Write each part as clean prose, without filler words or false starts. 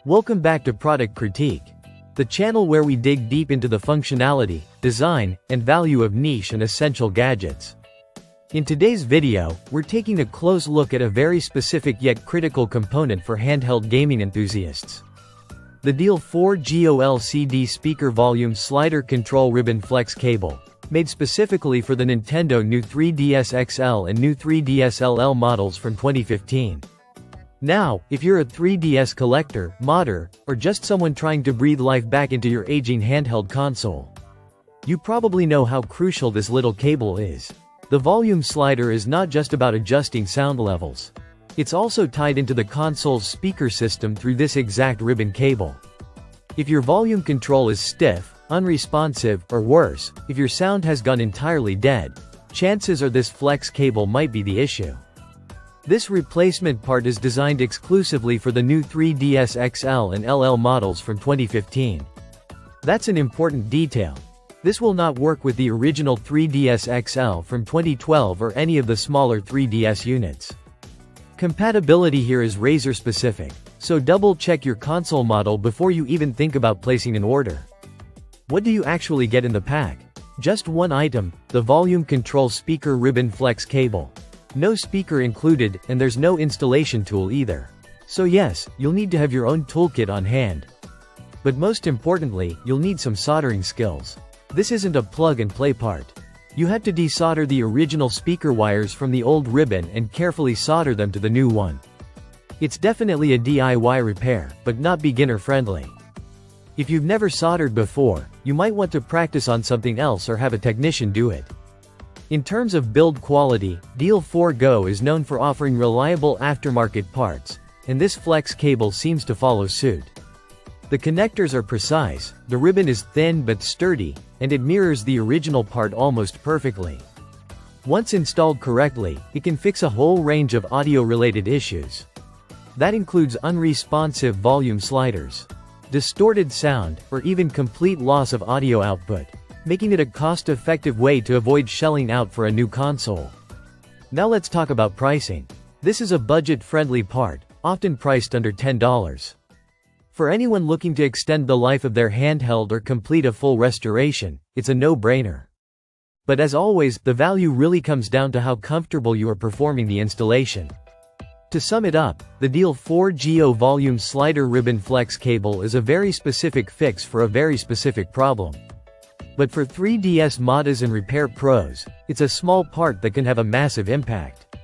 Welcome back to Product Critique, the channel where we dig deep into the functionality, design, and value of niche and essential gadgets. In today's video, we're taking a close look at a very specific yet critical component for handheld gaming enthusiasts. The Deal4GO LCD Speaker Volume Slider Control Ribbon Flex Cable, made specifically for the Nintendo new 3DS XL and new 3DS LL models from 2015. Now, if you're a 3DS collector, modder, or just someone trying to breathe life back into your aging handheld console, you probably know how crucial this little cable is. The volume slider is not just about adjusting sound levels. It's also tied into the console's speaker system through this exact ribbon cable. If your volume control is stiff, unresponsive, or worse, if your sound has gone entirely dead, chances are this flex cable might be the issue. This replacement part is designed exclusively for the new 3DS XL and LL models from 2015. That's an important detail. This will not work with the original 3DS XL from 2012 or any of the smaller 3DS units. Compatibility here is Razer-specific, so double-check your console model before you even think about placing an order. What do you actually get in the pack? Just one item, the volume control speaker ribbon flex cable. No speaker included, and there's no installation tool either. So yes, you'll need to have your own toolkit on hand. But most importantly, you'll need some soldering skills. This isn't a plug-and-play part. You have to desolder the original speaker wires from the old ribbon and carefully solder them to the new one. It's definitely a DIY repair, but not beginner-friendly. If you've never soldered before, you might want to practice on something else or have a technician do it. In terms of build quality, Deal4GO is known for offering reliable aftermarket parts, and this flex cable seems to follow suit. The connectors are precise, the ribbon is thin but sturdy, and it mirrors the original part almost perfectly. Once installed correctly, it can fix a whole range of audio-related issues. That includes unresponsive volume sliders, distorted sound, or even complete loss of audio output, making it a cost-effective way to avoid shelling out for a new console. Now let's talk about pricing. This is a budget-friendly part, often priced under $10. For anyone looking to extend the life of their handheld or complete a full restoration, it's a no-brainer. But as always, the value really comes down to how comfortable you are performing the installation. To sum it up, the Deal4GO Volume Slider Ribbon Flex Cable is a very specific fix for a very specific problem. But for 3DS modders and repair pros, it's a small part that can have a massive impact.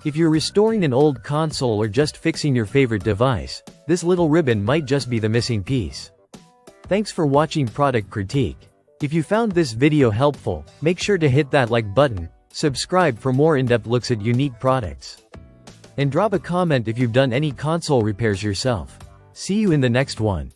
If you're restoring an old console or just fixing your favorite device, this little ribbon might just be the missing piece. Thanks for watching Product Critique. If you found this video helpful, make sure to hit that like button, subscribe for more in-depth looks at unique products, and drop a comment if you've done any console repairs yourself. See you in the next one.